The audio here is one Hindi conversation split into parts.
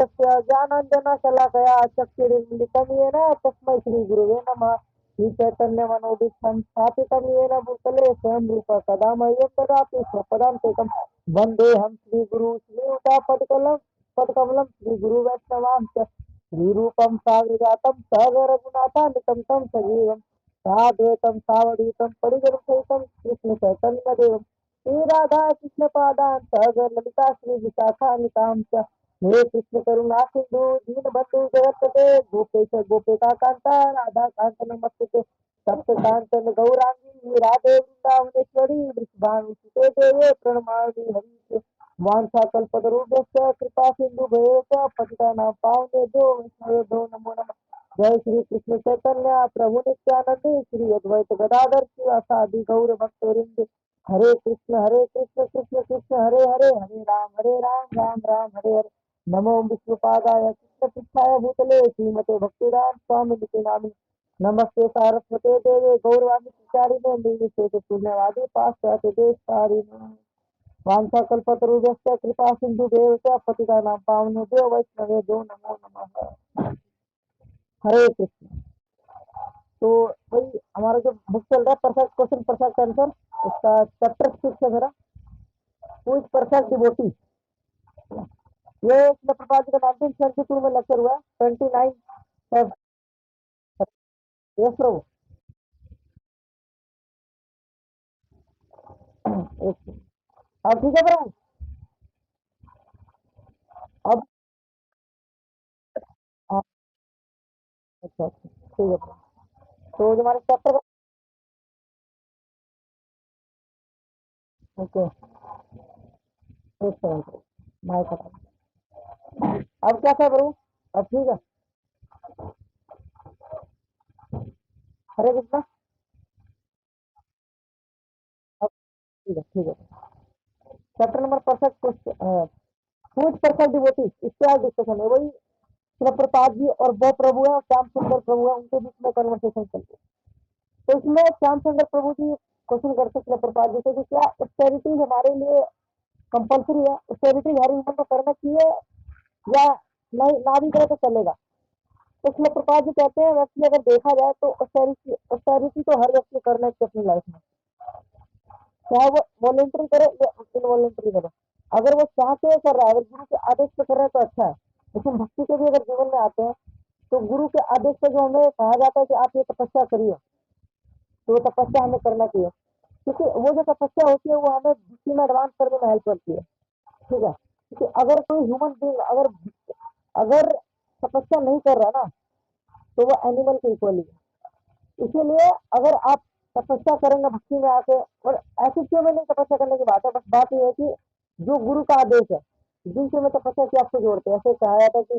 तस्य ज्ञानाञ्जनशलाकया चक्षुरुन्मिलितं येन तस्मै श्रीगुरुवे नमः। श्रीचैतन्यमनोभीष्टं स्थापितं येन भूतले स्वयं रूप कदा मह्यं ददाति स्वपदान्तिकं। वन्देऽहं श्रीगुरु श्रीयुतापदकमलं श्रीगुरुवैष्णवां च श्रीरूपं साग्रजातं सहगरघुनाथान्वितं तं सजीवं साद्वैतं सावधूतं परिजनसहितं कृष्णचैतन्यदेवं श्रीराधा कृष्णपादान् सहगण ललिता श्रीविशाखान्वितां च। हे कृष्ण करुणा सिंधु दीनबंधु जगत्पते गोपेश गोपिका कांता राधा कांत नमस्ते। सप्तकांचन गौरांगी राधे वृंदावनेश्वरी वृषभानुसुते देवे प्रणमामि हरि। वाञ्छाकल्पतरुभ्यश्च कृपा सिन्धुभ्यश्च पतितानां पावनेभ्यो वैष्णवेभ्यो नमो नमः। जय श्री कृष्ण चैतन्य प्रभु नित्यानंद श्री अद्वैत गदाधर शिवासादि गौर भक्तवृंद। हरे कृष्ण कृष्ण कृष्ण हरे हरे, हरे राम राम हरे हरे। नमो विष्णुपादाय कृष्णपृष्ठाय भूतले श्रीमते भक्तिवेदांत स्वामी नामिने। नमस्ते सारस्वते देवे गौरवाणी प्रचारिणे निर्विशेष शून्यवादी पाश्चात्य देशकारिणे। वाञ्छाकल्पतरुभ्यश्च कृपा सिन्धुभ्यश्च पतितानां पावनेभ्यो वैष्णवेभ्यो नमो नमः। हरे कृष्ण। तो भाई हमारा जो बुक चल रहा है परफेक्ट क्वेश्चन परफेक्ट आंसर, उसका चैप्टर 6 है मेरा, हु इज परफेक्ट डिवोटी। ये शिला प्रभुपाद जी का 1922 में लेक्चर हुआ, 29 है। यस प्रभु। अब ठीक है प्रभु। अब हाँ, अच्छा अच्छा ठीक है प्रभु। तो जो हमारे चैप्टर, ओके एक सेकंड माइक हटा। अब क्या था प्रभु? अब ठीक है। हरे कृष्णा। अब ठीक है ठीक है। Chapter number perfect question, who is perfect devotee, इस पे आज डिस्कशन है। वही शिला प्रभुपाद जी और वो प्रभु है, श्याम सुंदर प्रभु है, उनके बीच में कन्वर्सेशन चल रही है। तो इसमें श्याम सुंदर प्रभु जी क्वेश्चन करते शिला प्रभुपाद जी से कि क्या ऑस्टेरिटी हमारे लिए कंपल्सरी है, ऑस्टेरिटी हर ह्यूमन को करना चाहिए या नहीं, ना भी करे तो चलेगा। तो इसमें प्रकाश जी कहते हैं व्यक्ति अगर देखा जाए तो ऑस्टेरिटी तो हर व्यक्ति करना चाहिए अपनी लाइफ में, चाहे वो वॉलेंट्री करे या इनवॉलेंट्री करे। अगर वो चाहते कर रहा है, अगर गुरु के आदेश पे कर रहा है तो अच्छा है। लेकिन भक्ति के भी अगर जीवन में आते हैं तो गुरु के आदेश पे जो हमें कहा जाता है कि आप ये तपस्या करिए, तो वो तपस्या हमें करना चाहिए, क्योंकि वो जो तपस्या होती है वो हमें भक्ति में एडवांस करने में हेल्प करती है। ठीक है, क्योंकि अगर कोई ह्यूमन बींग अगर अगर तपस्या नहीं कर रहा ना, तो वो एनिमल के इक्वली है। इसीलिए अगर आप तपस्या करेंगे भक्ति में आके, और ऐसी चीजों में नहीं तपस्या करने की बात है, बस बात यह है कि जो गुरु का आदेश है जिनसे में तपस्या से आपको जोड़ते हैं। ऐसे कहा जाता है कि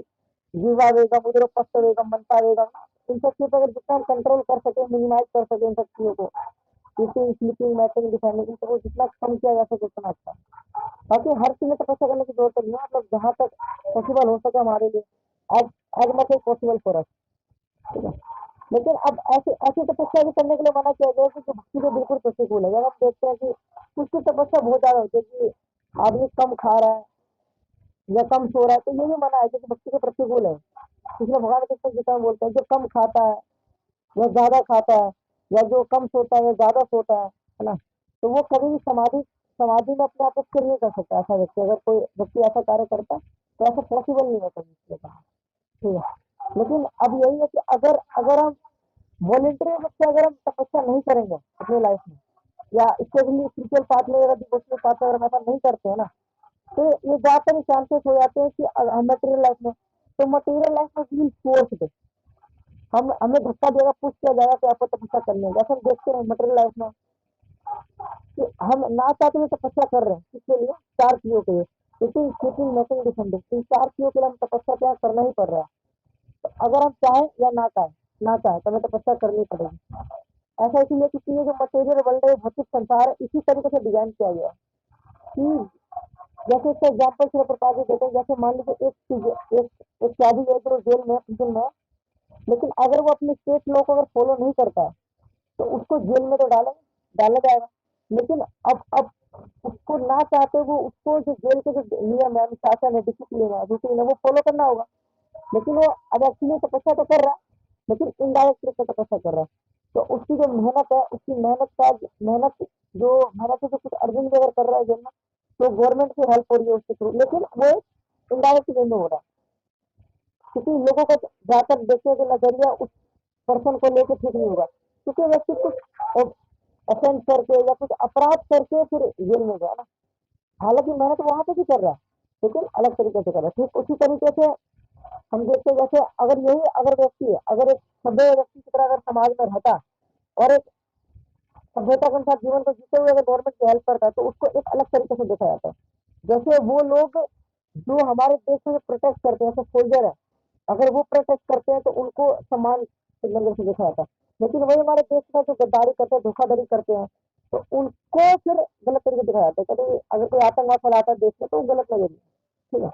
जीवा वेगम उद्रपस्त वेगम मनता वेगम ना, इन सब चीजों पर अगर जितना हम कंट्रोल कर सके, मिनिमाइज कर सके इन सब चीजों को, ईटिंग स्लीपिंग मैटिंग डिफेंडिंग, तो वो जितना कम किया जा सके उतना अच्छा। बाकी हर चीज में तपस्या करने की जरूरत नहीं है, मतलब जहाँ तक पॉसिबल हो सके हमारे लिए, as as much as possible for us. ठीक है, लेकिन अब ऐसे ऐसी तपस्या भी करने के लिए मना किया गया है कि भक्ति को बिल्कुल प्रतिकूल है। जब हम देखते हैं कि कुछ की तपस्या बहुत ज्यादा होती है कि आदमी कम खा रहा है या कम सो रहा है, तो ये भी मना है क्योंकि भक्ति के प्रतिकूल है। इसलिए भगवान कृष्ण गीता में बोलते हैं जो कम खाता है या ज्यादा खाता है, या जो कम सोता है या ज्यादा सोता है ना, तो वो कभी भी समाधि समाधि में अपने आप को स्थिर नहीं कर सकता। ऐसा व्यक्ति, अगर कोई व्यक्ति ऐसा कार्य करता है तो ऐसा पॉसिबल नहीं है कभी, इसलिए कहा। ठीक है, लेकिन अब यही है कि अगर अगर हम वॉलेंट्री रूप से अगर हम तपस्या नहीं करेंगे अपनी लाइफ में, या स्पेशली स्पिरिचुअल पाथ में, अगर डिवोशनल पाथ में अगर हम ऐसा नहीं करते हैं ना, तो ये ज्यादातर चांसेस हो जाते हैं कि मटेरियल लाइफ में, तो मटेरियल लाइफ में फील फोर्स्ड, हम हमें धक्का देगा, पुश किया जाएगा कि आपको तपस्या करनी है। जैसे हम देखते हैं मटेरियल लाइफ में कि हम ना चाहते हुए तपस्या कर रहे हैं, किसके लिए? 4 चीजों के लिए, ईटिंग स्लीपिंग मैटिंग डिफेंडिंग, इन 4 चीजों के लिए हम तपस्या क्या करना ही पड़ रहा है। तो अगर हम चाहें या ना चाहें तो हमें तपस्या करनी पड़ेगी। ऐसा इसलिए क्योंकि ये जो मटेरियल वर्ल्ड है, भौतिक संसार है, इसी तरीके से डिजाइन किया गया है कि जैसे इसका एग्जाम्पल सिर्फ प्रकार से देते हैं। जैसे मान लीजिए एक कैदी है जो जेल में प्रिजन में, लेकिन अगर वो अपने स्टेट लॉ को अगर फॉलो नहीं करता है तो उसको जेल में तो डाला जाएगा। लेकिन अब उसको ना चाहते वो उसको जो जेल के जो नियम है, अनुशासन है, डिसिप्लिन है, रूटीन है, वो फॉलो करना होगा। लेकिन वो अब एक्चुअली तपस्या तो कर रहा है, लेकिन इनडायरेक्ट तरीके से तपस्या कर रहा है। तो उसकी जो मेहनत है, उसकी मेहनत से जो कुछ अर्जन भी अगर कर रहा है जन्म, तो गवर्नमेंट की हेल्प हो रही है उसके थ्रू, लेकिन वो इनडायरेक्ट वे में हो रहा है, क्योंकि लोगों का ज्यादातर देखने का नजरिया उस पर्सन को लेके ठीक नहीं होगा, क्योंकि व्यक्ति कुछ अफेंस करके या कुछ अपराध करके फिर जेल में गया ना। हालांकि मेहनत वहां पे भी कर रहा है, लेकिन अलग तरीके से कर रहा है। ठीक उसी तरीके से हम देखते हैं, जैसे अगर व्यक्ति है, अगर एक सभ्य व्यक्ति की तरह अगर समाज में रहता और एक सभ्यता के अनुसार जीवन को जीते हुए अगर गवर्नमेंट की हेल्प करता है, तो उसको एक अलग तरीके से देखा जाता है। जैसे वो लोग जो हमारे देश में प्रोटेस्ट करते हैं, जैसे सोल्जर है, अगर वो प्रोटेस्ट करते हैं तो उनको सम्मान के नजर से देखा जाता है। लेकिन वही हमारे देश में जो गद्दारी करते हैं, धोखाधड़ी करते हैं, तो उनको फिर गलत तरीके से दिखाया जाता है। कभी अगर कोई आतंकवाद फैलाता है देश में, तो वो गलत नजर है। ठीक है।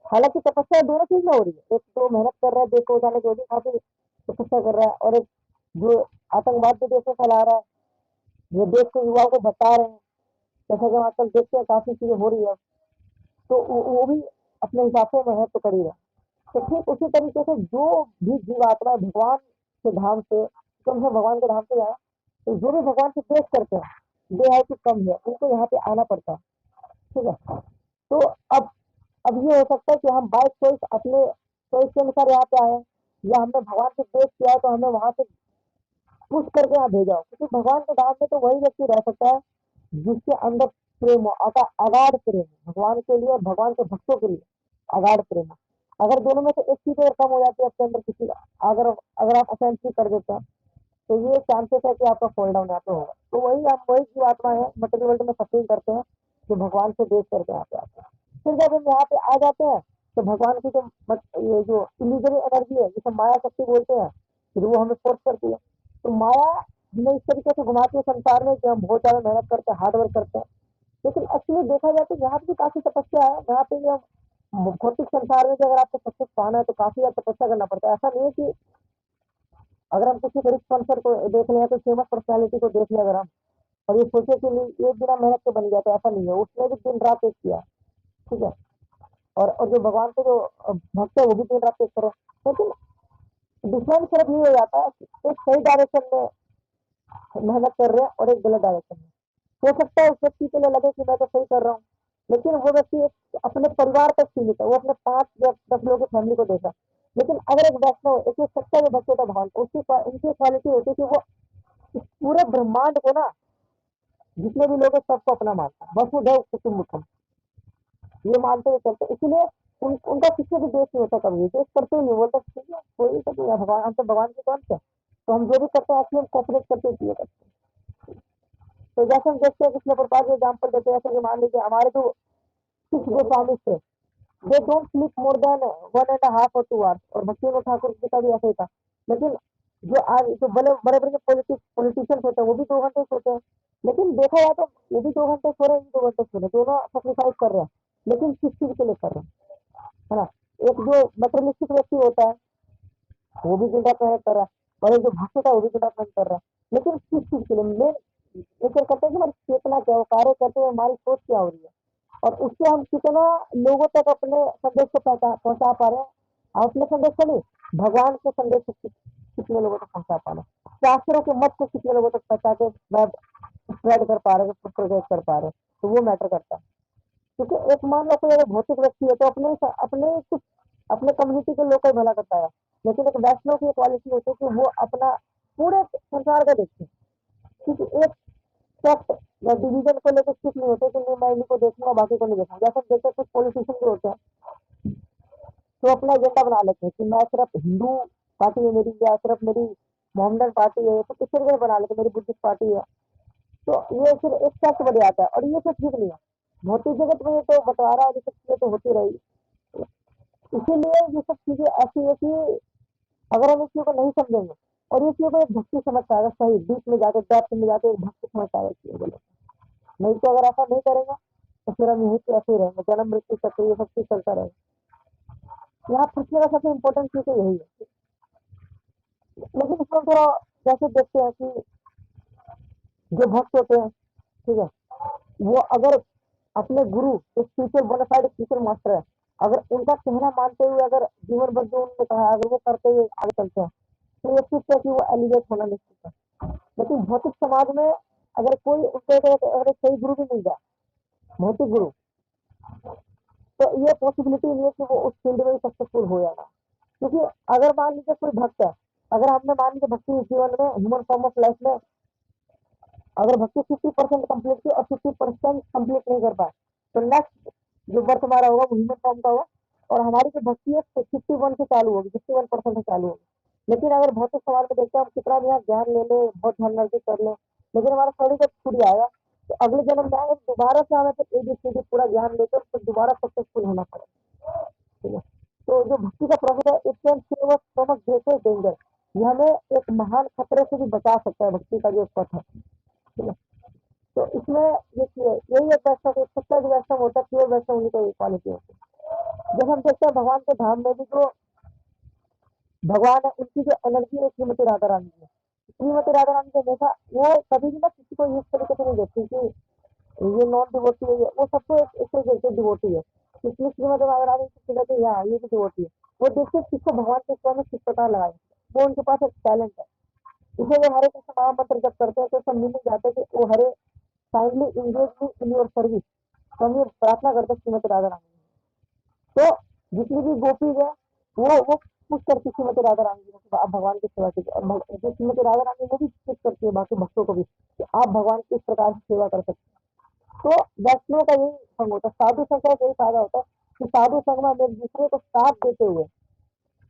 हालांकि तपस्या दोनों चीज में हो रही है, एक तो मेहनत कर रहा है देश को बचाने की, वो भी काफी तपस्या कर रहा है, और एक जो आतंकवाद भी देश में फैला रहा है, जो देश के युवाओं को बता रहे हैं, जैसा कि हम आजकल देखते हैं काफी चीजें हो रही है, तो वो भी अपने हिसाब से मेहनत तो कर ही रहा है। तो ठीक उसी तरीके से जो भी जीवात्मा भगवान के धाम से, कम से भगवान के धाम से जाए, तो जो भी भगवान से पेश करते हैं, दे है कि कम है, उनको यहाँ पे आना पड़ता है। ठीक है। तो अब अब ये हो सकता है कि हम बाय चॉइस अपने चॉइस के अनुसार यहाँ पे आए, या हमने भगवान से पेश किया है तो हमें वहां से पुश करके यहाँ भेजा हो, क्योंकि भगवान के धाम में तो वही व्यक्ति रह सकता है जिसके अंदर प्रेम हो, अगाध प्रेम हो भगवान के लिए और भगवान के भक्तों के लिए, अगाध प्रेम हो। अगर दोनों में से एक चीज अगर कम हो जाती है आपके अंदर किसी का, अगर अगर आप असेंसी कर देते हैं, तो ये चांसेस है कि आपका फॉल डाउन यहाँ पे होगा। तो वही हम वही जीव आत्मा है मटेरियल वर्ल्ड में सफरिंग करते हैं, जो भगवान से देख करके यहाँ पे आते हैं। फिर जब हम यहाँ पे आ जाते हैं, तो भगवान की जो ये जो इल्यूजरी एनर्जी है, जिसे माया शक्ति बोलते हैं, फिर वो हमें फोर्स करती है। तो माया हमें इस तरीके से घुमाती है संसार में कि हम बहुत ज्यादा मेहनत करते हैं, हार्ड वर्क करते हैं, लेकिन एक्चुअली देखा जाए तो यहाँ पे भी काफी तपस्या है। यहाँ पे भी हम भौतिक संसार में भी अगर आपको सक्सेस पाना है, तो काफी ज्यादा तपस्या करना पड़ता है। ऐसा नहीं है कि अगर हम किसी बड़ी स्पॉन्सर को देख लें, कोई फेमस पर्सनैलिटी को देख लें अगर हम, और ये सोचे कि नहीं ये बिना मेहनत के बन गया, तो ऐसा नहीं है, उसने भी दिन रात एक किया। ठीक है। और जो भगवान के जो भक्त है, वो भी दिन रात एक करे, लेकिन डिफरेंस सिर्फ ये हो जाता है कि एक सही डायरेक्शन में मेहनत कर रहे हैं और एक गलत डायरेक्शन में। हो सकता है उस व्यक्ति के लिए लगे कि मैं तो सही कर रहा हूँ, लेकिन वो व्यक्ति अपने परिवार तक सीमित है, वो अपने 5 या 10 लोगों की फैमिली को देख रहा है। लेकिन अगर एक वैष्णव, एक सच्चा जो भक्त होता है भगवान, उसकी उनकी क्वालिटी होती है कि वो इस पूरे ब्रह्मांड को ना, जितने भी लोग हैं सबको अपना मानता है, वसुधैव कुटुम्बकम, ये मानते हुए चलते, इसलिए उनका किसी भी देश नहीं होता, कभी देश करते ही नहीं, बोलता ठीक है कोई तो नहीं है, भगवान हम तो भगवान के कौन से, तो हम जो भी करते हैं एक्चुअली हम कॉपरेट करते किए करते हैं। तो जैसे हम देखते हैं कृष्ण प्रसाद के एग्जाम्पल देते हैं, जैसे कि मान लीजिए हमारे जो सिख गोस्वामी थे, they don't sleep more than 1.5 or 2 hours, और भक्ति में ठाकुर जी का भी ऐसा ही था। लेकिन जो आज जो बड़े बड़े बड़े पॉलिटिशियंस होते हैं, वो भी 2 घंटे सोते हैं। लेकिन देखा जाए तो वो भी 2 घंटे सो रहे हैं, 2 घंटे सो रहे हैं, दोनों सेक्रीफाइस कर रहे हैं, लेकिन किस चीज के लिए कर रहे हैं, है ना। एक जो मटेरियलिस्टिक व्यक्ति होता है, वो भी दिन रात मेहनत कर रहा है, और एक जो भक्त है वो भी दिन रात मेहनत कर रहा है, लेकिन किस चीज के लिए मेन लेकर करते हैं कि हमारी चेतना क्या हो, कार्य करते हुए हमारी सोच क्या हो रही है, और उससे हम कितना लोगों तक अपने संदेश को पहुंचा पा रहे हैं। और अपने संदेश को नहीं, भगवान के संदेश को कितने लोगों तक पहुंचा पा रहे हैं, शास्त्रों के मत को कितने लोगों तक पहुंचा के स्प्रेड कर पा रहे हैं, प्रोजेक्ट कर पा रहे हैं, तो वो मैटर करता है। क्योंकि एक मान लो कोई अगर भौतिक व्यक्ति है, तो अपने कुछ अपने कम्युनिटी के लोग का ही भला करता है, लेकिन एक वैष्णव की क्वालिटी होती है कि वो अपना पूरे संसार का देखते हैं, क्योंकि एक सेक्ट या डिवीजन को लेकर कुछ नहीं होते कि नहीं मैं इन्हीं को देखूंगा बाकी को नहीं देखूंगा। जैसे देखते कुछ पॉलिटिशियन भी होते हैं, तो अपना एजेंडा बना लेते हैं कि मैं सिर्फ हिंदू पार्टी है मेरी, या सिर्फ मेरी मोहम्मदन पार्टी है, तो किस तरीके बना लेते मेरी बुद्धिस्ट पार्टी है, तो ये फिर एक सेक्ट बन जाता है, और ये फिर ठीक नहीं है। भौतिक जगत में ये तो बंटवारा और ये सब चीजें तो होती रही, इसीलिए ये सब चीजें ऐसी है कि अगर हम इस चीज को नहीं समझेंगे, और ये चीजों को एक भक्ति समझ पाएगा, सही डीप में जाकर डेप्थ में जाकर एक भक्ति समझ पाएगा चीजों को, नहीं तो अगर ऐसा नहीं करेंगे, तो फिर हम यहीं पे ऐसे ही रहेंगे, जन्म मृत्यु चक्र ये सब चीज चलता रहेगा। यहाँ फंसने का सबसे इम्पोर्टेंट चीज तो यही है। लेकिन इसमें थोड़ा जैसे देखते हैं कि जो भक्त होते हैं, ठीक है, वो अगर अपने गुरु जो स्पिरिचुअल बोनाफाइड स्पिरिचुअल मास्टर है, अगर उनका कहना मानते हुए अगर जीवन भर जो उन्होंने कहा है अगर वो करते हुए आगे चलते हैं तो निश्चित है कि वो एलिवेट होना निश्चित है। लेकिन भौतिक समाज में अगर कोई उसको अगर एक सही गुरु भी मिल जाए, भौतिक गुरु, तो ये पॉसिबिलिटी नहीं है कि वो उस फील्ड में सक्सेसफुल हो जाएगा। क्योंकि अगर मान लीजिए कोई भक्त है, अगर हमने मान लीजिए भक्ति इस जीवन में ह्यूमन फॉर्म ऑफ लाइफ में अगर भक्ति 50% कंप्लीट की और 50% कंप्लीट नहीं कर पाए, तो नेक्स्ट जो बर्थ हमारा होगा वो ह्यूमन फॉर्म का होगा और हमारी जो भक्ति है 51 से चालू होगी, 51% से चालू होगी। लेकिन अगर भौतिक समाज में देखते हैं हम कितना भी यहाँ ज्ञान ले लें, बहुत धन नर्जी कर लें, लेकिन हमारा शरीर जब छूट जाएगा तो अगले जन्म में आएंगे दोबारा से हमें फिर एबीसीडी पूरा ज्ञान लेकर फिर दोबारा सक्सेसफुल होना पड़ेगा। ठीक है, तो जो भक्ति का प्रोसेस है it can save us from a greater danger, ये हमें एक महान खतरे से भी बचा सकता है, भक्ति का जो पथ है। ठीक है, तो इसमें यही एक वैष्णव सच्चा जो वैष्णव होता है प्योर वैष्णव उन्हीं को क्वालिटी होती है। जब हम देखते हैं भगवान के धाम में भी जो भगवान है उनकी जो एनर्जी है श्रीमती राधा रानी है, श्रीमती राधा रानी को देखा वो कभी भी ना किसी को इस तरीके से नहीं देखती कि ये नॉन डिवोटी है, वो सबको एक तरीके से डिवोटी है। इसलिए श्रीमती राधा रानी से कहते हैं यहाँ ये भी डिवोटी है, वो देखते किसको भगवान के सेवा में किस प्रकार लगाए, वो उनके पास एक टैलेंट है। इसलिए जब हरे कृष्ण महामंत्र जब करते हैं तो सब मीनिंग जाते हैं कि वो Hare kindly engage me in your service, तो हम ये प्रार्थना करते हैं श्रीमती राधा रानी। तो जितनी भी गोपी है वो पुश करती श्रीमती राधा रानी जी को आप भगवान की सेवा कीजिए, और जो श्रीमती राधा रानी वो भी पुश करती है बाकी भक्तों को भी कि आप भगवान की इस प्रकार से सेवा कर सकते हैं। तो वैष्णव का यही संग होता है, साधु संघ का यही फायदा होता है कि साधु संघ में हम एक दूसरे को साथ देते हुए,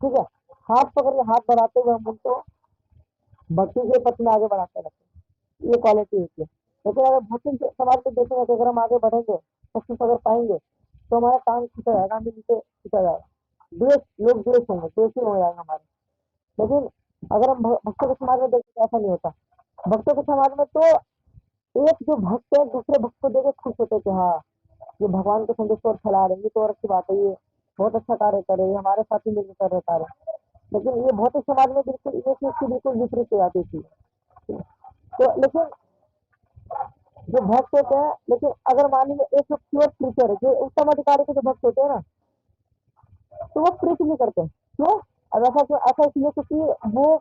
ठीक है, हाथ पकड़ के हाथ बढ़ाते हुए हम उनको भक्ति के पथ में आगे बढ़ाते रहते हैं, ये क्वालिटी होती है। लेकिन अगर भौतिक समाज में देखेंगे तो अगर हम आगे बढ़ेंगे सक्सेस अगर पाएंगे तो हमारा काम खींचा जाएगा, हमें नीचे खींचा जाएगा, द्वेष लोग द्वेष होंगे, द्वेषी हो जाएंगे हमारे। लेकिन अगर हम भक्तों के समाज में देखें तो ऐसा नहीं होता। भक्तों के समाज में तो एक जो भक्त है दूसरे भक्त को देकर खुश होते कि हाँ ये भगवान के संदेश को और फैला रहे हैं, ये तो और अच्छी बात है, ये बहुत अच्छा कार्य कर रहे हैं, हमारे साथ ही मिलकर कर रहे हैं। लेकिन ये भौतिक समाज में बिल्कुल ये चीज की बिल्कुल विपरीत हो जाती थी। तो लेकिन जो भक्त होते हैं, लेकिन अगर मान लीजिए एक प्योर टीचर है जो उत्तम अधिकारी के जो भक्त होते हैं ना, तो वो प्रीच नहीं करते। क्यों? अब ऐसा क्यों? ऐसा इसलिए क्योंकि वो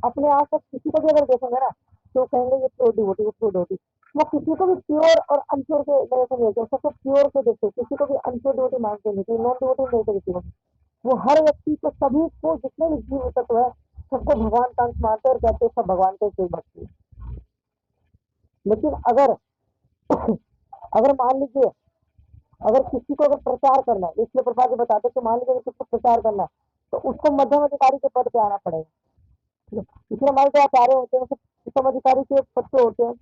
अपने आस पास किसी को भी अगर देखेंगे ना तो कहेंगे ये प्योर डिवोटी, वो प्योर डिवोटी। वो किसी को भी प्योर और अनप्योर के नजर से नहीं देखते, सबको प्योर से देखते, किसी को भी अनप्योर डिवोटी मानते नहीं, नॉन डिवोटी नहीं देखते किसी को। वो हर व्यक्ति को, सभी को, जितने भी जीव तत्व है सबको भगवान का अंश मानते और कहते हैं सब भगवान के शिव भक्ति। लेकिन अगर अगर मान लीजिए अगर किसी को अगर प्रचार करना है, इसलिए प्रभुपाद जी बताते हैं कि मान लीजिए किसी को प्रचार करना है तो उसको मध्यम अधिकारी के पद पे आना पड़ेगा। इसलिए हमारे जो आचार्य होते हैं उत्तम अधिकारी के पद पे होते हैं,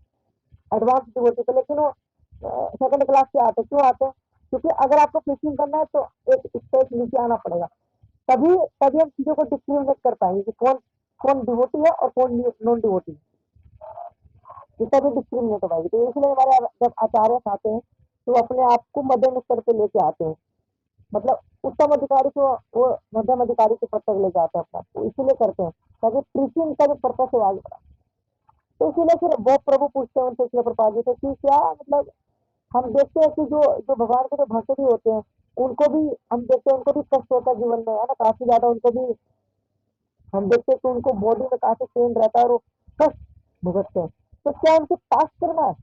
एडवांस डिवोटी पे, लेकिन वो सेकंड क्लास से आते हैं। क्यों आते हैं? क्योंकि अगर आपको प्रीचिंग करना है तो एक स्टेज नीचे आना पड़ेगा, तभी तभी हम चीजों को डिस्क्रिमिनेट कर पाएंगे कि कौन कौन डिवोटी है और कौन नॉन डिवोटी है, इसका भी डिस्क्रिमिनेट हो पाएगी। तो इसलिए हमारे जब आचार्य आते हैं तो अपने आप को मध्यम स्तर पे लेके आते हैं, मतलब उत्तम अधिकारी को वो मध्यम अधिकारी के पद तक ले जाते हैं अपना, तो इसीलिए करते हैं ताकि प्रीचिंग का जो पर्पस है आगे बढ़ा। तो इसीलिए फिर बहुत प्रभु पूछते हैं उनसे इसलिए प्रभुपाद जी से कि क्या मतलब हम देखते हैं कि जो जो भगवान के जो भक्त भी होते हैं उनको भी हम देखते हैं, उनको भी कष्ट होता है जीवन में, है ना, काफी ज्यादा उनको भी हम देखते हैं कि उनको बॉडी में काफी पेन रहता है और वो कष्ट भुगतते हैं। तो क्या उनके पास करना है?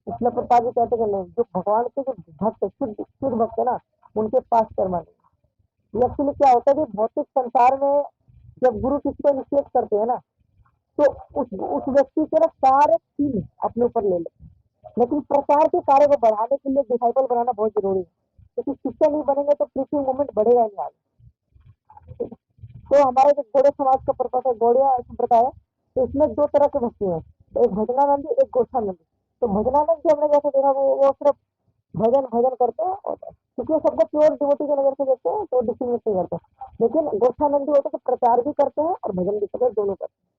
इसलिए प्रभुपाद जी कहते हैं नहीं, जो भगवान के जो भक्त शुद्ध शुद्ध भक्त है ना उनके पास कर्मा नहीं। एक्चुअली क्या होता है कि भौतिक संसार में जब गुरु किसी को निषेध करते हैं ना तो उस व्यक्ति के ना सारे चीज अपने ऊपर ले लेते हैं। लेकिन प्रचार के कार्य को बढ़ाने के लिए डिसाइपल बनाना बहुत जरूरी है, क्योंकि शिष्य नहीं बनेंगे तो प्रीचिंग मूवमेंट बढ़ेगा नहीं आगे। तो हमारे जो गौड़िया समाज का पर्पस है, गौड़िया संप्रदाय है, तो इसमें दो तरह के भक्ति हैं, एक भजनानंदी एक गोष्ठानंदी। तो भजनानंद जी हमने जैसे देखा वो सिर्फ भजन भजन करते हैं और क्योंकि वो सबको प्योर डिवोटी की नजर से देखते हैं तो डिस्टिंग्विश नहीं करते। लेकिन गोष्ठानंदी होते तो प्रचार भी करते हैं और भजन भी करते हैं, दोनों करते हैं।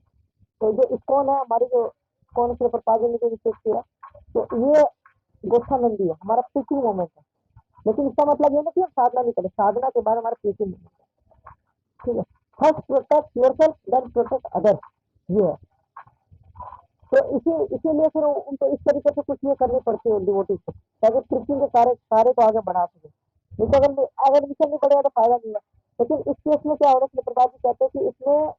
तो जो इस्कॉन है हमारी, जो इस्कॉन से प्रभुपाद जी ने जो विशेष किया, तो ये गोष्ठानंदी है, हमारा प्रीचिंग मोमेंट है। लेकिन इसका मतलब ये नहीं कि हम साधना नहीं करें, साधना के बाद हमारा प्रीचिंग मोमेंट है। ठीक है, first protect yourself then protect others, ये है। तो इसीलिए फिर उनको इस तरीके से कुछ ये करनी पड़ती है डिवोटी को, ताकि कृष्ण के कार्य को आगे बढ़ा सके। नहीं तो अगर मिशन नहीं बढ़ेगा तो फायदा नहीं है। लेकिन इस केस में क्या हो रहा है, प्रकाश जी कहते हैं कि इसमें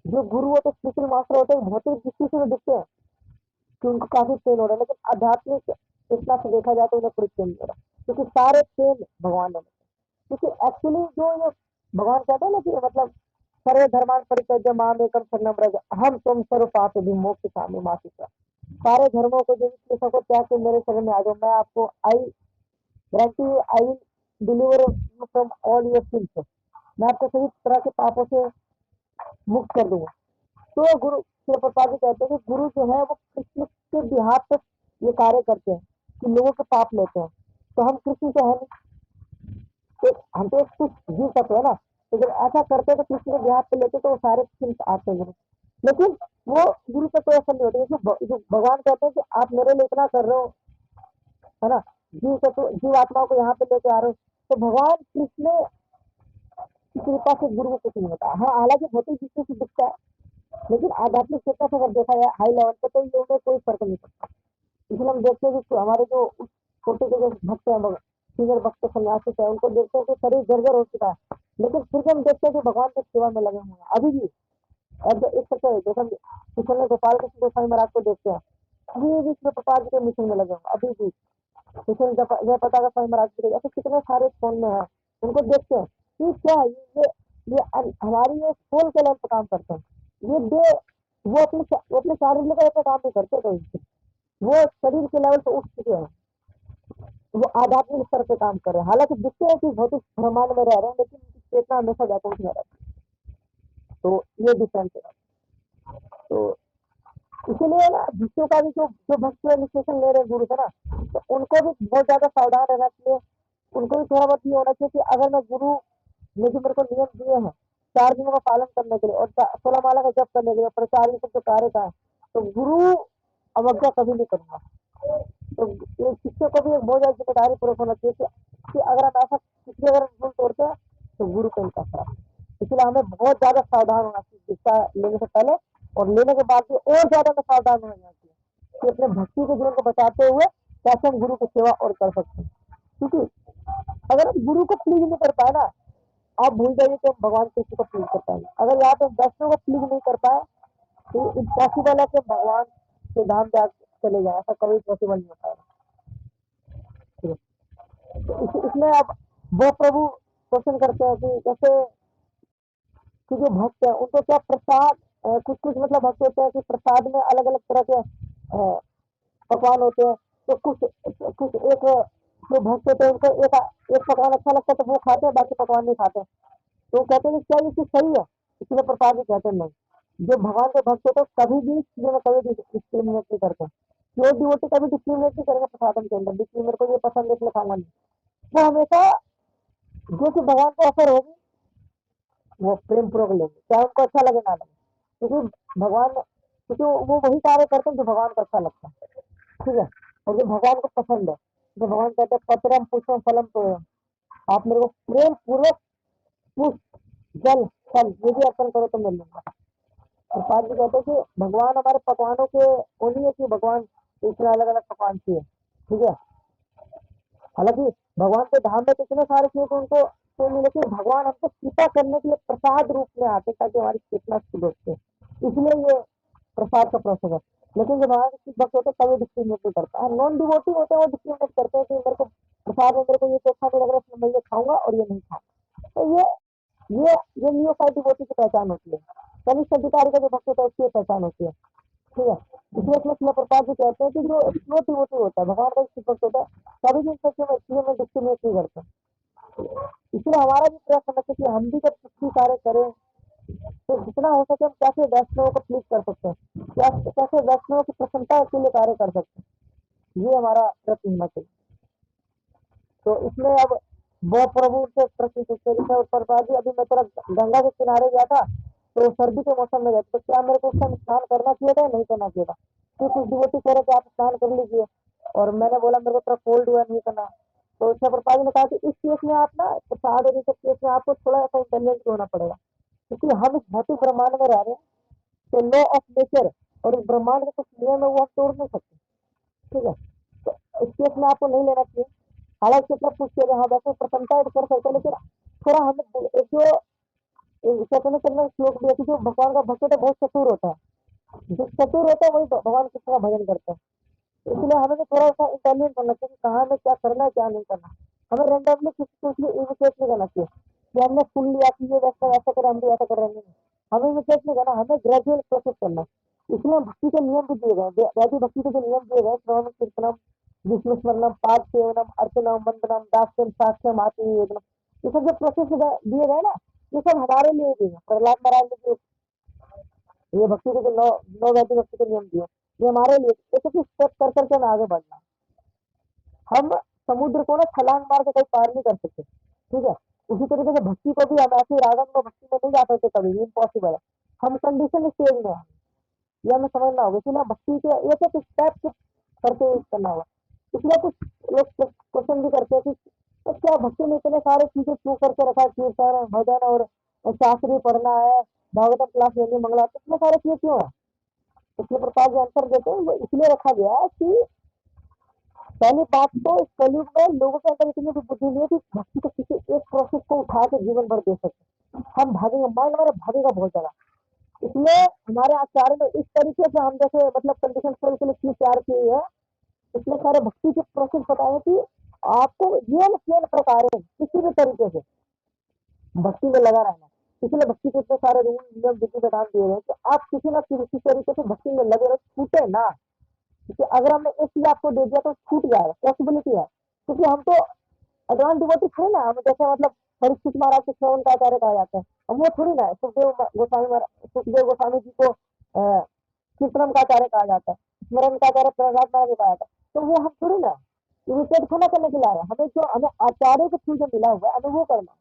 जो गुरु होते हैं, स्पिरिचुअल मास्टर होते हैं, भौतिक दृष्टि से तो दिखते हैं कि उनको काफी पेन हो रहा है, लेकिन आध्यात्मिक चेतना से देखा जाए तो उन्हें कोई पेन नहीं हो रहा, क्योंकि सारे पेन भगवान ने, क्योंकि एक्चुअली जो ये भगवान कहते हैं ना कि मतलब सर्व धर्मान परित्यज्य माम एकम शरणम व्रज हम तुम सर्व पाप विमोक्ष कामी मासिका, सारे धर्मों को जो सको त्याग के मेरे शरण में आ जाओ, मैं आपको I guarantee I will deliver you from all your sins, मैं आपको सभी तरह के पापों से मुक्त कर दूंगा। तो गुरु शिल प्रसाद जी कहते हैं कि गुरु जो है वो कृष्ण के बिहार तक ये कार्य करते हैं कि लोगों के पाप लेते हैं। तो हम कृष्ण तो है नहीं, तो हम तो कुछ जीव तत्व है ना, तो जब ऐसा करते हैं तो कृष्ण के बिहार पे लेते तो वो सारे सिंस आते हैं गुरु। लेकिन वो गुरु का कोई असर नहीं होता, जो भगवान कहते हैं कि आप मेरे लिए इतना कर रहे हो, है ना, जीव आत्माओं को यहाँ पे लेके आ रहे हो, तो भगवान कृष्ण की कृपा से गुरु को कुछ नहीं होता। हाँ, हालांकि भौतिक दृष्टि से दिखता है, लेकिन आध्यात्मिक चेतना से अगर देखा जाए हाई लेवल पे तो इन में कोई फर्क नहीं पड़ता। इसलिए हम देखते हैं कि हमारे जो छोटे के जो भक्त है, सीनियर भक्त सन्यासी है, उनको देखते हैं कि शरीर जर्जर हो चुका है, लेकिन फिर भी हम देखते हैं कि भगवान की सेवा में लगे हुए हैं अभी भी। अब एक सकते हैं जैसे किशन ने गोपाल कृष्ण गोस्वामी महाराज को देखते हैं, अभी भी शिव प्रसाद जी के मिशन में लगे हुए अभी भी। किशन जय पताका स्वामी महाराज जी ऐसे कितने सारे फोन में है, उनको देखते हैं कि क्या है हमारी ये सोल के लेवल पर काम करते हैं। ये दे वो अपने शारीरिक लेवल पर काम नहीं करते, तो वो शरीर के लेवल पर उठ चुके हैं, वो आध्यात्मिक स्तर पे काम कर रहे हैं। हालांकि दिखते हैं कि भौतिक ब्रह्मांड में रह रहे हैं, लेकिन उनकी चेतना हमेशा व्याकुल में रहती है। तो ये डिफरेंस है। तो इसीलिए ना भक्तों का भी जो भक्त इनिशिएशन ले रहे हैं गुरु से ना, तो उनको भी बहुत ज्यादा सावधान रहना चाहिए। उनको भी थोड़ा बहुत ये होना चाहिए कि अगर मैं गुरु ने जो मेरे को नियम दिए हैं 4 दिनों का पालन करने के लिए और 16 माला का जप करने के लिए, प्रचार ये सब जो कार्य का है, तो गुरु अवज्ञा कभी नहीं करूंगा। तो ये शिष्य को भी एक बहुत ज्यादा जिम्मेदारी पूर्वक होना चाहिए कि अगर हम ऐसा किसी अगर रूल तोड़ते हैं तो गुरु को इनका खराब। इसलिए हमें बहुत ज्यादा सावधान होना चाहिए दीक्षा लेने से पहले, और लेने के बाद भी और ज्यादा में सावधान होना चाहिए कि अपने भक्ति के जीवन को बचाते हुए कैसे हम गुरु की सेवा और कर सकते हैं। क्योंकि अगर हम गुरु को प्लीज नहीं कर पाए ना, आप भूल जाइए कि हम भगवान कृष्ण को प्लीज कर पाएंगे। अगर यहाँ पे दर्शनों को प्लीज नहीं कर पाए तो इम्पॉसिबल है कि भगवान के धाम जा चले जाए, ऐसा कभी पॉसिबल नहीं होता है। तो इसमें अब वो प्रभु क्वेश्चन करते हैं कि जैसे कि जो भक्त है उनको क्या प्रसाद, कुछ कुछ मतलब भक्त होते हैं कि प्रसाद में अलग अलग तरह के पकवान होते हैं। तो कुछ कुछ एक जो भक्त होते हैं उनको एक पकवान अच्छा लगता है तो वो खाते हैं, बाकी पकवान नहीं खाते। तो कहते हैं कि क्या ये चीज सही है? इसलिए प्रसाद भी कहते हैं नहीं। जो भगवान के भक्त होते हैं कभी भी चीजों में कभी डिस्क्रिमिनेट नहीं करते। जो डिवोटी कभी डिस्क्रिमिनेट नहीं करेगा प्रसादम के अंदर, देखिए मेरे को ये पसंद है इसलिए खाना नहीं। वो हमेशा जो कि भगवान को ऑफर होगी वो प्रेम पूर्वक लेंगे, चाहे उनको अच्छा लगे ना लगे, क्योंकि भगवान, क्योंकि वो वही कार्य करते हैं जो भगवान को अच्छा लगता है। ठीक है, और जो भगवान को पसंद है, जो भगवान कहते हैं पत्रम पुष्पम फलम तो आप मेरे को प्रेम पूर्वक पुष्प जल फल ये भी अर्पण करो तो मिल लूंगा। प्रसाद जी कहते हैं कि भगवान हमारे पकवानों के वो नहीं है कि भगवान इतने अलग अलग पकवान चाहिए। ठीक है, हालांकि भगवान के धाम में तो इतने सारे चीजें तो उनको तो नहीं, लेकिन भगवान हमको कृपा करने के लिए प्रसाद रूप में आते ताकि हमारी चेतना शुद्ध होती है, इसलिए ये प्रसाद का प्रोसेस है। लेकिन जो भगवान के भक्त होते हैं तभी डिस्क्रिमिनेट नहीं करता है। नॉन डिवोटी होते हैं वो डिस्क्रिमिनेट करते हैं कि मेरे को प्रसाद में मेरे को ये अच्छा नहीं लग रहा है, मैं ये खाऊंगा और ये नहीं खाऊंगा। तो ये नियोफाइट डिवोटी की पहचान होती है। कनिष्ठ अधिकारी का जो भक्त होता है उसकी पहचान होती है। ठीक है, इसलिए इसमें प्रसाद जी कहते हैं कि जो स्लो डिवोटी होता है भगवान का भक्त होता है कभी भी इन सब चीजों में डिस्क्रिमिनेट नहीं करते। इसलिए हमारा भी प्रयास करना चाहिए कि हम भी जब कुछ कार्य करें तो जितना हो सके हम कैसे वैष्णव को प्लीज कर सकते हैं, कैसे वैष्णव की प्रसन्नता के लिए कार्य कर सकते हैं, ये हमारा प्रयत्न होना चाहिए। तो इसमें अब वो प्रभु से प्रश्न पूछते हैं प्रभुपाद जी, अभी मैं थोड़ा गंगा के किनारे गया था तो सर्दी के मौसम में गया, तो क्या मेरे को उस समय स्नान करना चाहिए था नहीं करना चाहिए था? तो कुछ डिवोटी कह रहे थे आप स्नान कर लीजिए, और मैंने बोला मेरे को थोड़ा कोल्ड हुआ नहीं करना। तो प्रभुपाद जी ने कहा कि इस केस में आप ना प्रसाद और इस केस में आपको थोड़ा सा इंटेलिजेंट होना पड़ेगा, क्योंकि हम इस भौतिक ब्रह्मांड में रह रहे हैं। तो लॉ ऑफ नेचर और इस ब्रह्मांड के कुछ नियम है वो हम तोड़ नहीं सकते। ठीक है, तो इस केस में आपको नहीं लेना चाहिए। हालांकि मतलब कुछ चीजें हाँ वैसे प्रसन्नता कर सकते हैं, लेकिन थोड़ा हमें एक जो कहते हैं ना श्लोक भी है कि जो भगवान का भक्त होता है बहुत चतुर होता है, जो चतुर होता है वही भगवान कृष्ण का भजन करता है। इसलिए हमें भी थोड़ा सा इंटेलिजेंट बनना चाहिए कि कहाँ में क्या करना है क्या नहीं करना। हमें रेंडमली किसी को इसलिए इमिटेट नहीं करना चाहिए कि हमने सुन लिया कि ये वैसा ऐसा करें हम भी ऐसा कर रहे हैं। हमें इमिटेट नहीं करना, हमें ग्रेजुअल प्रोसेस करना है। इसलिए भक्ति के नियम भी दिए गए, वैदिक भक्ति के जो नियम दिए गए, श्रवण कीर्तनम विष्णु स्मरणम पाठ सेवनम अर्चनम वंदनम दास्यम साक्ष्यम आत्मीय ये सब जो प्रोसेस दिए गए ना, ये सब हमारे लिए दिए गए। प्रहलाद महाराज ने जो ये भक्ति के जो नौ नौ वैदिक भक्ति के नियम दिए, ये हमारे लिए एक एक स्टेप कर करके हमें आगे बढ़ना है। हम समुद्र को ना छलांग मार के कहीं पार नहीं कर सकते। ठीक है, उसी तरीके से भक्ति को भी हम ऐसे रागम में भक्ति में नहीं जा सकते, कभी भी इम्पॉसिबल है। हम कंडीशन स्टेज में हैं, ये हमें समझना होगा। इसलिए भक्ति के एक एक स्टेप करके करना होगा। इसलिए कुछ लोग क्वेश्चन भी करते हैं कि तो क्या भक्ति में इतने सारे चीजें क्यों करके रखा है, कीर्तन भजन और शास्त्री पढ़ना है, भागवत क्लास लेनी, मंगला, तो इतने सारे चीजें क्यों है? इसलिए प्रकाश जी आंसर देते हैं, वो इसलिए रखा गया है कि पहली बात तो इस कलयुग में लोगों के अंदर इतनी भी बुद्धि नहीं है कि भक्ति को किसी एक प्रोसेस को उठा के जीवन भर दे सकते। हम भागेंगे, माइंड हमारा भागेगा बहुत ज्यादा। इसलिए हमारे आचार्य ने इस तरीके से हम जैसे मतलब कंडीशन सोल के लिए चीज तैयार की है, इतने सारे भक्ति के प्रोसेस बताए कि आपको ये प्रकार है किसी भी तरीके से भक्ति में लगा रहना। इसलिए भक्ति के इतने सारे रूल नियम विधि विधान दिए गए कि आप किसी ना किसी तरीके से भक्ति में लगे रहो, छूटे ना। क्योंकि अगर हमने एक चीज आपको दे दिया तो छूट जाएगा, पॉसिबिलिटी है। क्योंकि हम तो एडवांस डिवोटी थे ना, हम जैसे मतलब परीक्षित महाराज को श्रवण का आचार्य कहा जाता है, अब वो थोड़ी ना है। सुखदेव गोस्वामी जी को कीर्तनम का आचार्य कहा जाता है, स्मरण का आचार्य प्रहलाद महाराज को कहा जाता है। तो वो हम थोड़ी ना इमिटेट थोड़ा करने के लिए आए, हमें जो हमें आचार्य के थ्रू जो मिला हुआ है हमें वो करना है।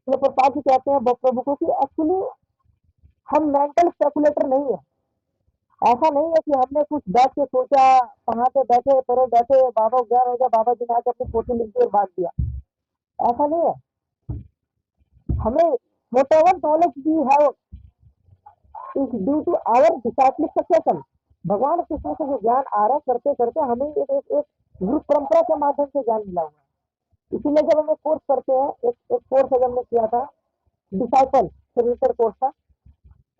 तो प्रसाद जी कहते हैं प्रभु को कि एक्चुअली हम मेंटल स्पेकुलेटर नहीं है। ऐसा नहीं है कि हमने कुछ बैठ के सोचा, कहाँ पे बैठे परे बैठे बाबा ज्ञान हो गया, बाबा जी ने आके अपनी फोटो लिख दी और बांट दिया, ऐसा नहीं है। हमें whatever knowledge we have is due to our disciplic succession. भगवान कृष्ण से जो ज्ञान आ रहा है करते करते हमें एक गुरु परंपरा के माध्यम से ज्ञान मिला हुआ है। इसीलिए जब हमें कोर्स करते हैं, एक कोर्स जब हमने किया था डिसाइपल सेमिस्टर कोर्स था,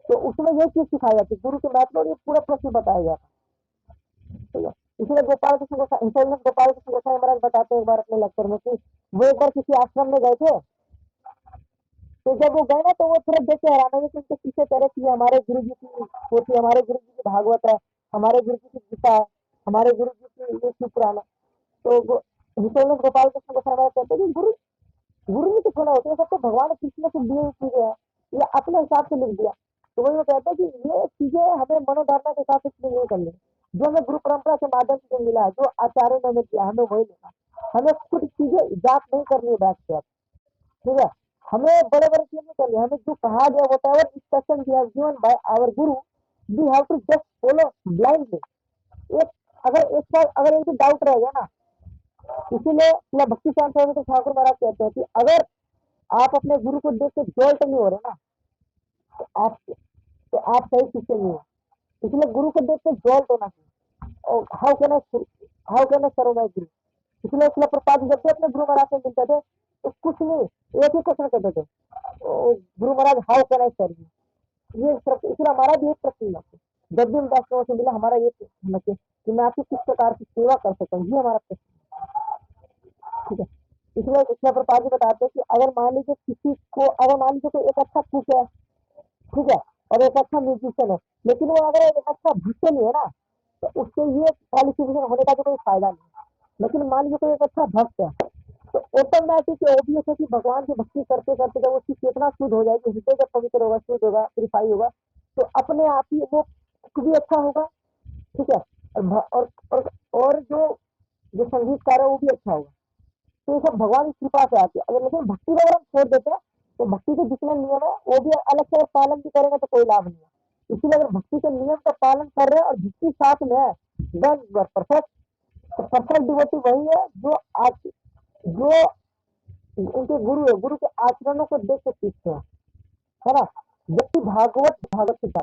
तो उसमें ये चीज सिखाई जाती है, गुरु के महत्व और ये पूरा प्रश्न बताया गया था। ठीक है, इसलिए गोपाल कृष्ण गोसाई महाराज बताते हैं एक बार अपने लेक्चर में कि वो एक बार किसी आश्रम में गए थे। तो जब वो गए ना तो वो तुरंत देख के हैरान हो गए कि उनके पीछे कह रहे कि हमारे गुरु जी की पोथी, हमारे गुरु जी की भागवत है, हमारे गुरु जी की गीता है, हमारे गुरु जी की ये शिव पुराण है। तो गोपाल कृष्ण गोसाई महाराज कहते हैं कि गुरु गुरु जी तो थोड़ा होते हैं, सब तो भगवान कृष्ण से दिए हुई चीजें हैं, ये अपने हिसाब से लिख दिया। तो वही वो कहते हैं कि ये चीजें हमें मनोधारणा के हिसाब से चीजें नहीं करनी, जो हमें गुरु परंपरा के माध्यम से मिला है, जो आचार्य ने हमें किया हमें वही लेना। हमें कुछ चीजें इजात नहीं करनी है बैठ के। ठीक है, हमें बड़े बड़े चीज नहीं करनी, हमें जो कहा गया whatever instruction we have given by our guru, we have to just follow blindly. एक अगर एक बार अगर इनको डाउट रह गया ना, इसीलिए भक्ति शांत स्वामी ठाकुर महाराज कहते हैं कि अगर आप अपने गुरु को देख के जोल्ट नहीं हो रहे ना, तो आप सही शिष्य नहीं हो। इसलिए गुरु को देख के जोल्ट होना चाहिए। और how can I serve my guru. इसलिए प्रपात जब भी अपने गुरु महाराज से मिलते थे तो कुछ नहीं, एक ही क्वेश्चन करते थे, guru maharaj how can I serve you. ये इसलिए हमारा भी एक प्रश्न है, जब भी हम वैष्णव से मिला हमारा ये प्रश्न है कि मैं आपकी किस प्रकार की सेवा कर सकता हूँ, ये हमारा प्रश्न। ठीक है, इसलिए इसमें प्रपात जी बताते हैं कि अगर मान लीजिए किसी को, अगर मान लीजिए कोई एक अच्छा कुक है, ठीक है, और एक अच्छा म्यूजिशियन है, लेकिन वो अगर एक अच्छा भक्त नहीं है ना, तो उससे ये क्वालिफिकेशन होने का भी कोई फायदा नहीं है। लेकिन मान लीजिए कोई एक अच्छा भक्त है, तो ऑटोमेटिक ऑब्वियस है कि भगवान की भक्ति करते करते जब उसकी चेतना शुद्ध हो जाएगी, हृदय जब पवित्र होगा, शुद्ध होगा, प्यूरिफाई होगा, तो अपने आप ही वो भी अच्छा होगा। ठीक है, और जो संगीतकार है वो भी अच्छा होगा। तो ये सब भगवान की कृपा से आती है। अगर लेकिन भक्ति का अगर हम छोड़ देते हैं तो भक्ति के जितने नियम है वो भी अलग से पालन भी करेंगे तो कोई लाभ नहीं है। इसलिए अगर भक्ति के नियम का पालन कर रहे हैं और भक्ति साथ में है, देन परफेक्ट। तो परफेक्ट डिवोटी वही है जो उनके गुरु है, गुरु के आचरणों को देख के सीखते हैं, है ना। जबकि भागवत भागवत गीता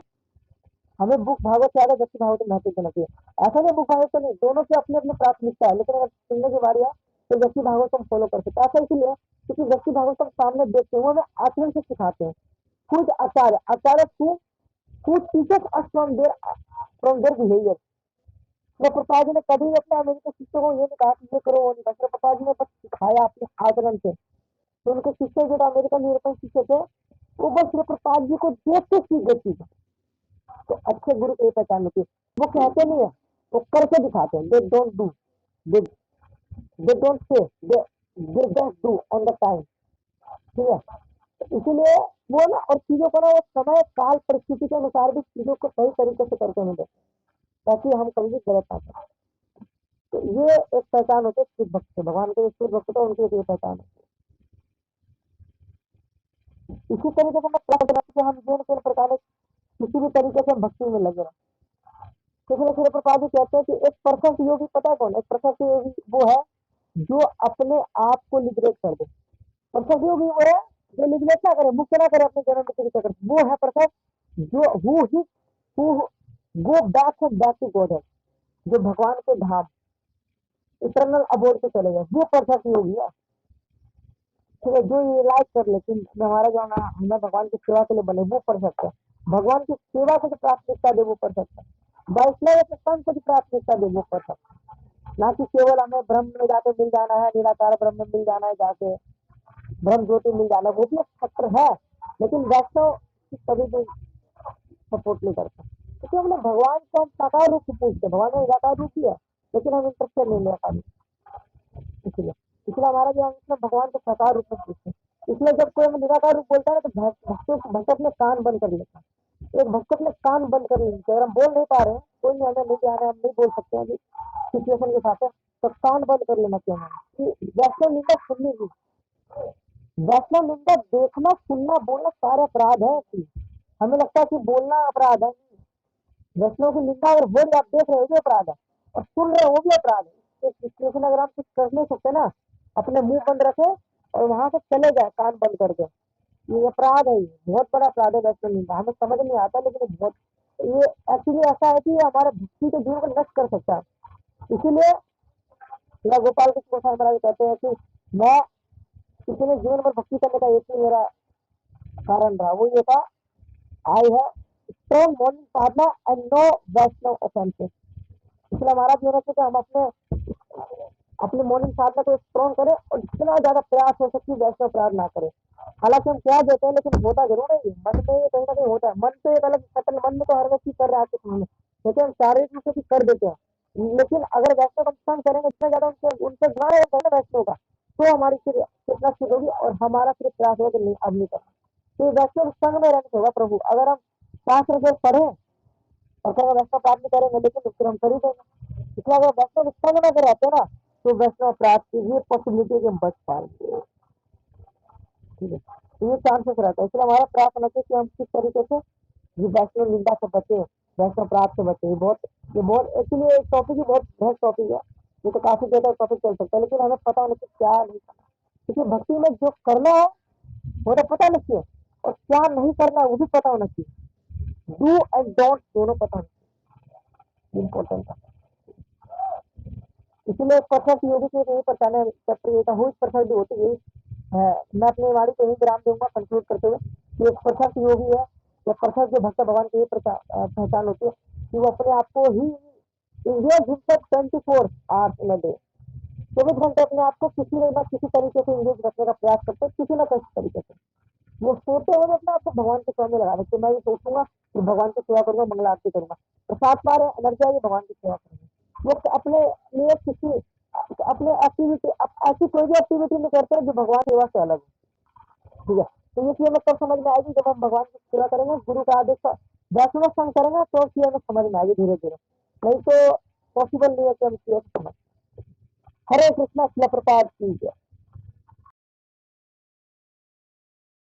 हमें बुक भागवत से ज्यादा भक्ति भागवत में महत्व देना चाहिए। ऐसा नहीं बुक भागवत तो नहीं, दोनों से अपनी अपनी प्राथमिकता है, लेकिन अगर सुनने की बारी है तो व्यक्ति भागवत को हम फॉलो कर सकते हैं। ऐसा इसलिए क्योंकि व्यक्ति भागवत को हम सामने देखते हैं, वो हमें आचरण से सिखाते हैं। खुद आचार्य who teaches us from their behavior। तो प्रभुपाद जी ने कभी अपने अमेरिकन शिष्यों को ये नहीं कहा कि ये करो वो नहीं कहा, प्रभुपाद जी ने बस सिखाया अपने आचरण से। तो उनके शिष्य जो अमेरिकन यूरोपियन शिष्य थे, वो बस प्रभुपाद जी को देख के सीख गए थी। तो अच्छे गुरु की पहचान होती है, वो कहते नहीं है, वो करके दिखाते हैं। They don't do, they don't say, they just do on the time. ठीक है, तो इसीलिए वो ना, और चीजों को ना वो समय काल परिस्थिति के अनुसार भी चीजों को सही तरीके से करके नहीं देते, ताकि हम कभी भी गलत ना करें। तो ये एक पहचान होती है शुद्ध भक्त से, भगवान के शुद्ध भक्त तो उनकी एक पहचान है। इसी तरीके से मैं प्रार्थना कि हम जीवन के प्रकार किसी भी तरीके से भक्ति में लगे रहें। क्योंकि श्री प्रभुपाद जी कहते हैं कि एक परफेक्ट योगी पता है कौन? एक परफेक्ट योगी वो है जो अपने आप को लिबरेट कर दे। परफेक्ट योगी वो है जो लिबरेट ना करे, मुक्त ना करे अपने जन्म के चक्कर। वो है परफेक्ट जो who go back to God है, जो भगवान के धाम इटरनल अबोर्ड पे चले गए, वो परफेक्ट योगी है। ठीक है, जो ये रियलाइज कर ले कि हमारा जो हमें भगवान की सेवा के लिए बने, वो परफेक्ट है। भगवान की सेवा को जो प्राथमिकता दे, वो परफेक्ट है। वैष्णव संत को जो प्राथमिकता दे, वो परफेक्ट है। ना कि केवल हमें ब्रह्म में जाके मिल जाना है, निराकार ब्रह्म में मिल जाना है, जाके ब्रह्म ज्योति मिल जाना, वो भी एक फैक्टर है, लेकिन वैष्णव कभी भी सपोर्ट नहीं करता। क्योंकि हमने भगवान को हम साकार रूप से पूछते, भगवान ने निराकार रूप ही है, लेकिन हम इंटरेस्टेड नहीं निराकार। इसलिए इसलिए हमारा जो हम भगवान को साकार रूप में पूछते हैं। इसलिए जब कोई हमें निराकार रूप बोलता है तो भक्त अपने कान बंद कर लेता है। एक भक्त अपने कान बंद कर लेते हैं। अगर हम बोल नहीं पा रहे हैं, कोई नहीं हमें नहीं आ रहा है, हम नहीं बोल सकते हैं सिचुएशन के साथ है, तो कान बंद कर लेना चाहिए हमें कि वैष्णव निंदा सुननी ही। वैष्णव निंदा देखना, सुनना, बोलना सारे अपराध है। हमें लगता है कि बोलना अपराध है, वैष्णव की निंदा अगर हो रही आप देख रहे हो भी अपराध है, और सुन रहे हो वो भी अपराध है। तो सिचुएशन अगर आप कुछ कर नहीं सकते ना, अपने मुंह बंद रखे और वहां से चले जाए कान बंद करके, ये अपराध है, ये बहुत बड़ा अपराध है वैष्णव निंदा। हमें समझ नहीं आता, लेकिन बहुत ये एक्चुअली ऐसा है कि ये हमारे भक्ति के जीवन को नष्ट कर सकता है। इसीलिए गोपाल कृष्ण गोसाई महाराज कहते हैं कि मैं किसी ने जीवन पर भक्ति करने का एक ही मेरा कारण रहा, वो ये था, आई है strong morning sadhana and no Vaishnava offences. इसलिए हमारा भी होना चाहिए कि हम अपने मॉर्निंग साधना को स्ट्रॉन्ग करें और जितना ज्यादा प्रयास हो सके वैष्णव अपराध ना करें। हालांकि हम क्या देते हैं, लेकिन होता जरूर है, मन में ये कहीं ना कहीं होता है। मन तो एक अलग सकल, मन में तो हर व्यक्ति कर रहा है कुछ, लेकिन हम शारीरिक रूप से भी कर देते हैं। लेकिन अगर वैष्णव हम संग करेंगे, जितना ज्यादा उनसे जुड़ा रहेगा वैष्णव का, तो हमारी फिर कितना शुद्ध होगी और हमारा फिर प्रयास होगा कि नहीं अब नहीं करना। तो वैष्णव संग में रहने से होगा प्रभु। अगर हम शास्त्र को पढ़े और कहीं वैष्णव अपराध नहीं करेंगे, लेकिन फिर हम कर ही देंगे। इसलिए अगर वैष्णव संग में अगर रहते हैं ना, तो वैष्णव अपराध की भी पॉसिबिलिटी कि हम बच पाएंगे। ठीक है, तो ये चांसेस रहता है। इसलिए हमारा प्रयास होना चाहिए कि हम किस तरीके से ये वैष्णव निंदा से बचे, वैष्णव अपराध से बचे। ये बहुत एक्चुअली एक टॉपिक ही बहुत बेस्ट टॉपिक है, ये तो काफी ज्यादा टॉपिक चल सकता है, लेकिन हमें पता होना चाहिए क्या नहीं करना। क्योंकि भक्ति में जो करना है वो तो पता नहीं चाहिए, और क्या नहीं करना है वो भी पता होना चाहिए। डू एंड डोंट दोनों पता होना चाहिए, इम्पोर्टेंट है। इसलिए परफेक्ट योगी की यही पहचान है, परफेक्ट होती है। मैं अपनी वाणी को यही विराम दूंगा कंक्लूड करते हुए कि एक परफेक्ट योगी है या परफेक्ट जो भक्त भगवान की पहचान होती है कि वो अपने आप को ही engage himself 24 hours in a day, 24 घंटे अपने आप को किसी न किसी तरीके से इंगेज रखने का प्रयास करते हैं, किसी न किसी तरीके से। वो सोते हुए अपने आप को भगवान के सेवा में लगा देते। मैं ये सोचूंगा कि भगवान की सेवा करूंगा, मंगल आरती करूंगा, तो 7 बार एनर्जी आएगी भगवान की सेवा करूंगा। वो अपने लिए किसी अपने एक्टिविटी ऐसी कोई भी एक्टिविटी नहीं करते जो भगवान सेवा से अलग है। ठीक है, तो ये चीज हमें तब समझ में आएगी जब हम भगवान की सेवा करेंगे, गुरु का आदेश वैष्णव संग करेंगे, तो चीज हमें समझ में आएगी धीरे धीरे। नहीं तो पॉसिबल नहीं है कि हम चीजें समझ। हरे कृष्णा, शिला प्रपात की जय।